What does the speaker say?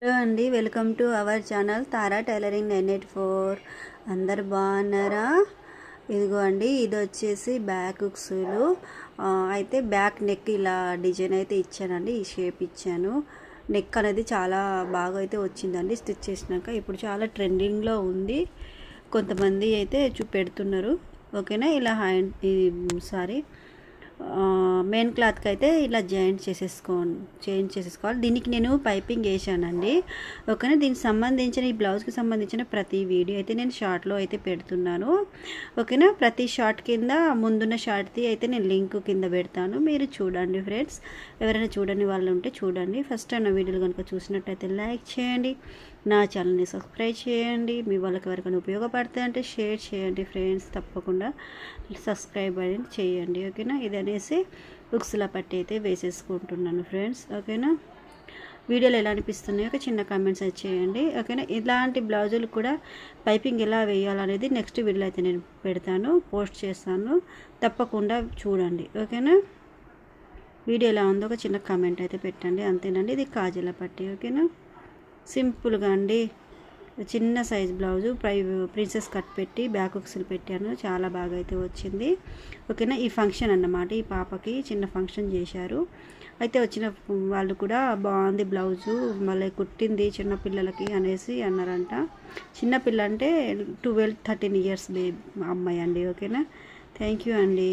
Hello అండి, welcome to our channel Tara tailoring 984. అందరు బాగున్నారా? ఇదిగో అండి, ఇది వచ్చేసి బ్యాక్ హుక్స్లు. అయితే బ్యాక్ నెక్ ఇలా డిజైన్ అయితే ఇచ్చానండి. ఈ షేప్ ఇచ్చాను. నెక్ అనేది చాలా బాగా అయితే వచ్చిందండి స్టిచ్ చేసినాక. ఇప్పుడు చాలా ట్రెండింగ్లో ఉంది. కొంతమంది అయితే పెడుతున్నారు. ఓకేనా? ఇలా మెయిన్ క్లాత్కి అయితే ఇలా చేంజ్ చేసేసుకోవాలి. దీనికి నేను పైపింగ్ వేసానండి. ఓకేనా? దీనికి సంబంధించిన ఈ బ్లౌజ్కి సంబంధించిన ప్రతి వీడియో అయితే నేను షార్ట్లో అయితే పెడుతున్నాను. ఓకేనా? ప్రతి షార్ట్ కింద ముందున్న షార్ట్ది అయితే నేను లింక్ కింద పెడతాను, మీరు చూడండి ఫ్రెండ్స్. ఎవరైనా చూడని వాళ్ళు ఉంటే చూడండి. ఫస్ట్ టైం నా వీడియోలు కనుక చూసినట్టయితే లైక్ చేయండి, నా ఛానల్ని సబ్స్క్రైబ్ చేయండి. మీ వాళ్ళకి ఎవరికైనా ఉపయోగపడతాయి అంటే షేర్ చేయండి ఫ్రెండ్స్. తప్పకుండా సబ్స్క్రైబ్ అనేది చేయండి. ఓకేనా? ఇది అనేసి బుక్స్లా పట్టి అయితే వేసేసుకుంటున్నాను ఫ్రెండ్స్. ఓకేనా? వీడియోలు ఎలా అనిపిస్తున్నాయో ఒక చిన్న కామెంట్స్ అయితే చేయండి. ఓకేనా? ఇలాంటి బ్లౌజులు కూడా పైపింగ్ ఎలా వేయాలనేది నెక్స్ట్ వీడియోలో అయితే నేను పెడతాను, పోస్ట్ చేస్తాను. తప్పకుండా చూడండి. ఓకేనా? వీడియో ఎలా ఉందో ఒక చిన్న కామెంట్ అయితే పెట్టండి. అంతేనండి. ఇది కాజల పట్టి. ఓకేనా? సింపుల్గా అండి, చిన్న సైజ్ బ్లౌజు ప్రిన్సెస్ కట్ పెట్టి బ్యాక్ హుక్స్లు పెట్టాను. చాలా బాగా అయితే వచ్చింది. ఓకేనా? ఈ ఫంక్షన్ అన్నమాట. ఈ పాపకి చిన్న ఫంక్షన్ చేశారు. అయితే వచ్చిన వాళ్ళు కూడా బాగుంది బ్లౌజు, మళ్ళీ కుట్టింది చిన్నపిల్లలకి అనేసి అన్నారంట. చిన్నపిల్ల అంటే 12-13 ఇయర్స్ అమ్మాయి అండి. ఓకేనా? థ్యాంక్ యూ అండి.